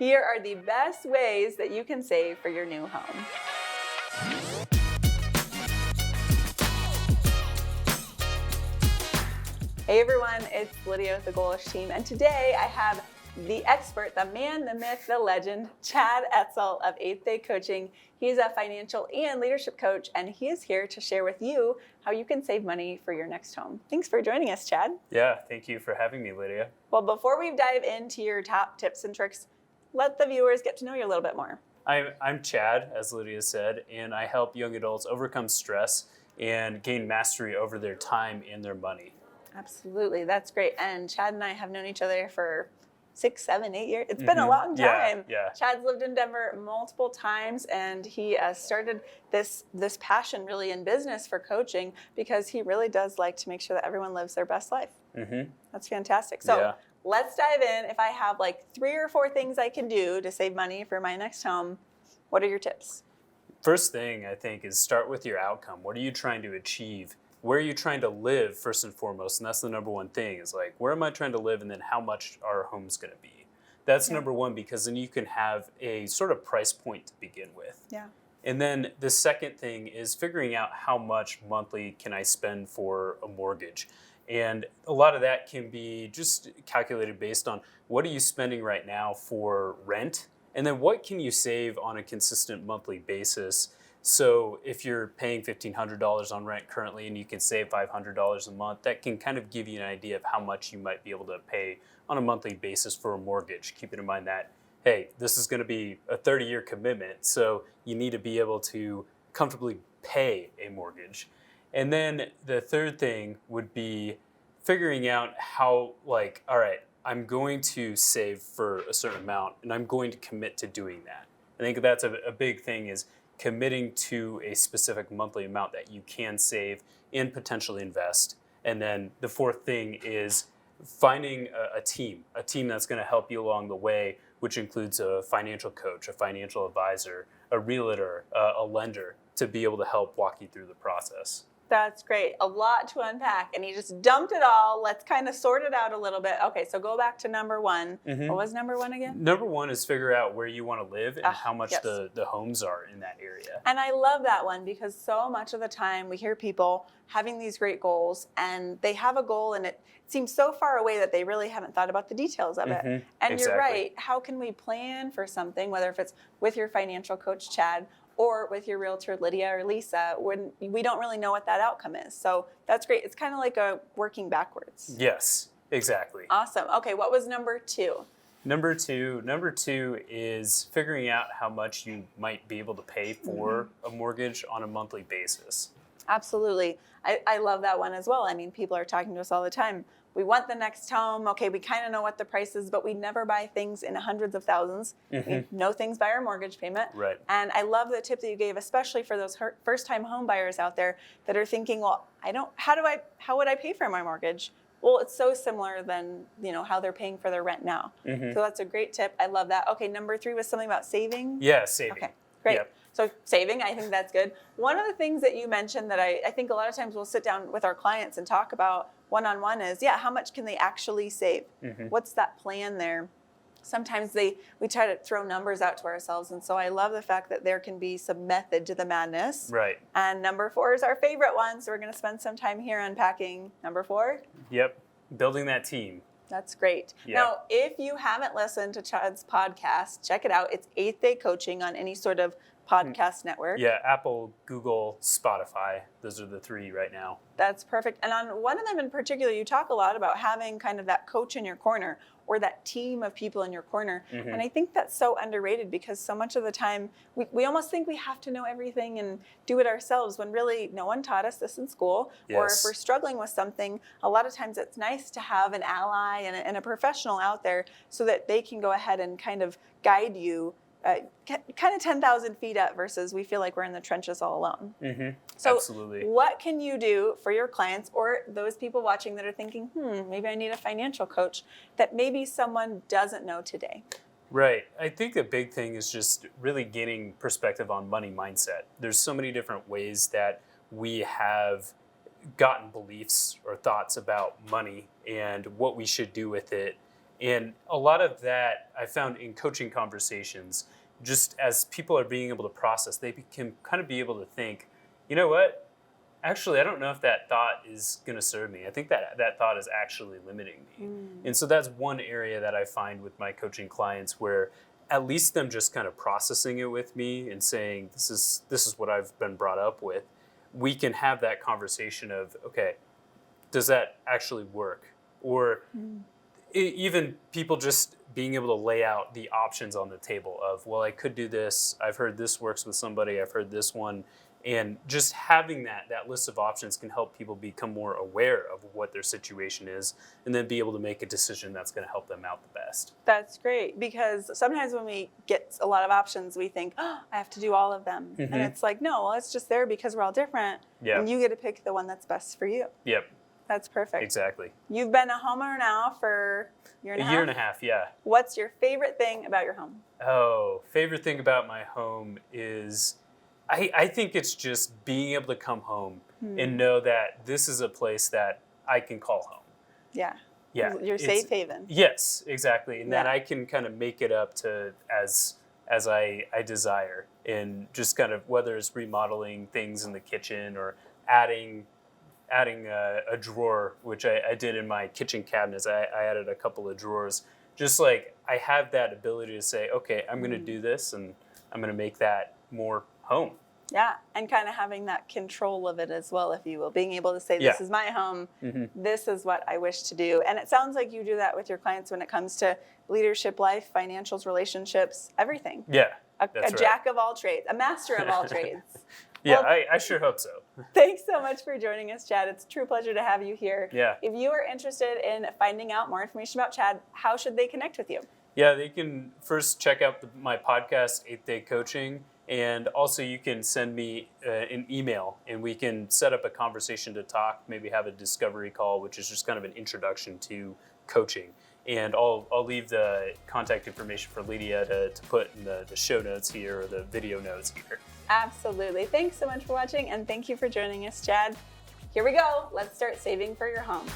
Here are the best ways that you can save for your new home. Hey everyone, it's Lydia with the Goalish team, and today I have the expert, the man, the myth, the legend, Chad Etzel of 8th Day Coaching. He's a financial and leadership coach, and he is here to share with you how you can save money for your next home. Thanks for joining us, Chad. Yeah, thank you for having me, Lydia. Well, before we dive into your top tips and tricks, let the viewers get to know you a little bit more. I'm Chad, as Lydia said, and I help young adults overcome stress and gain mastery over their time and their money. Absolutely, that's great. And Chad and I have known each other for 6, 7, 8 years. It's been a long time. Yeah. Chad's lived in Denver multiple times, and he started this passion really in business for coaching because he really does like to make sure that everyone lives their best life. That's fantastic. So let's dive in. If I have like 3 or 4 things I can do to save money for my next home, what are your tips? First thing, I think, is start with your outcome. What are you trying to achieve? Where are you trying to live, first and foremost? And that's the number one thing, is like, where am I trying to live, and then how much our home's going to be? That's number one, because then you can have a sort of price point to begin with. Yeah. And then the second thing is figuring out how much monthly can I spend for a mortgage. And a lot of that can be just calculated based on what are you spending right now for rent, and then what can you save on a consistent monthly basis. So if you're paying $1,500 on rent currently and you can save $500 a month, that can kind of give you an idea of how much you might be able to pay on a monthly basis for a mortgage. Keeping in mind that, hey, this is going to be a 30-year commitment, so you need to be able to comfortably pay a mortgage. And then the third thing would be figuring out how, like, all right, I'm going to save for a certain amount and I'm going to commit to doing that. I think that's a big thing, is committing to a specific monthly amount that you can save and potentially invest. And then the fourth thing is finding a team that's going to help you along the way, which includes a financial coach, a financial advisor, a realtor, a lender, to be able to help walk you through the process. That's great. A lot to unpack, and you just dumped it all. Let's kind of sort it out a little bit. Okay, so go back to number one. What was number one again? Number one is figure out where you want to live and how much the homes are in that area. And I love that one, because so much of the time we hear people having these great goals, and they have a goal and it seems so far away that they really haven't thought about the details of it. And exactly. You're right. How can we plan for something, whether if it's with your financial coach, Chad, or with your realtor, Lydia or Lisa, when we don't really know what that outcome is. So that's great. It's kind of like a working backwards. Yes, exactly. Awesome. Okay, what was number 2? Number two is figuring out how much you might be able to pay for a mortgage on a monthly basis. Absolutely. I love that one as well. I mean, people are talking to us all the time. We want the next home. Okay, we kind of know what the price is, but we never buy things in hundreds of thousands. We know things by our mortgage payment. Right. And I love the tip that you gave, especially for those first-time home buyers out there that are thinking, well, how would I pay for my mortgage? Well, it's so similar than, how they're paying for their rent now. So that's a great tip. I love that. Okay, number 3 was something about saving. Yeah, saving. Okay, great. Yep. So saving, I think that's good. One of the things that you mentioned that I think a lot of times we'll sit down with our clients and talk about one-on-one is, how much can they actually save? What's that plan there? Sometimes we try to throw numbers out to ourselves, and so I love the fact that there can be some method to the madness. Right. And number 4 is our favorite one, so we're going to spend some time here unpacking number 4. Yep, building that team. That's great. Yeah. Now, if you haven't listened to Chad's podcast, check it out. It's 8th Day Coaching on any sort of podcast network. Yeah, Apple, Google, Spotify. Those are the 3 right now. That's perfect. And on one of them in particular, you talk a lot about having kind of that coach in your corner, or that team of people in your corner. And I think that's so underrated, because so much of the time we almost think we have to know everything and do it ourselves, when really no one taught us this in school. Yes. Or if we're struggling with something, a lot of times it's nice to have an ally and a professional out there so that they can go ahead and kind of guide you kind of 10,000 feet up, versus we feel like we're in the trenches all alone. So absolutely. What can you do for your clients, or those people watching that are thinking, maybe I need a financial coach, that maybe someone doesn't know today? Right. I think the big thing is just really gaining perspective on money mindset. There's so many different ways that we have gotten beliefs or thoughts about money and what we should do with it. And a lot of that I found in coaching conversations, just as people are being able to process, they can kind of be able to think, you know what? Actually, I don't know if that thought is going to serve me. I think that thought is actually limiting me. And so that's one area that I find with my coaching clients where at least them just kind of processing it with me and saying, this is what I've been brought up with. We can have that conversation of, okay, does that actually work? Or even people just being able to lay out the options on the table of, well, I could do this. I've heard this works with somebody. I've heard this one. And just having that list of options can help people become more aware of what their situation is and then be able to make a decision that's going to help them out the best. That's great, because sometimes when we get a lot of options, we think, oh, I have to do all of them. And it's like, no, well, it's just there because we're all different. Yeah. And you get to pick the one that's best for you. Yep. That's perfect. Exactly. You've been a homeowner now for a year and a half? A year and a half, yeah. What's your favorite thing about your home? Oh, favorite thing about my home is I think it's just being able to come home and know that this is a place that I can call home. Yeah. Yeah. Your safe haven. Yes, exactly. And that Yeah. I can kind of make it up to as I desire. And just kind of whether it's remodeling things in the kitchen or adding a drawer, which I did in my kitchen cabinets. I added a couple of drawers. Just like I have that ability to say, okay, I'm going to do this and I'm going to make that more home. Yeah, and kind of having that control of it as well, if you will. Being able to say, this is my home, this is what I wish to do. And it sounds like you do that with your clients when it comes to leadership, life, financials, relationships, everything. Yeah, A jack of all trades, a master of all trades. Yeah, Well, I sure hope so. Thanks so much for joining us, Chad. It's a true pleasure to have you here. Yeah. If you are interested in finding out more information about Chad, how should they connect with you? Yeah, they can first check out my podcast, 8th Day Coaching, and also you can send me an email, and we can set up a conversation to talk, maybe have a discovery call, which is just kind of an introduction to coaching. And I'll leave the contact information for Lydia to put in the show notes here or the video notes here. Absolutely. Thanks so much for watching, and thank you for joining us, Chad. Here we go. Let's start saving for your home.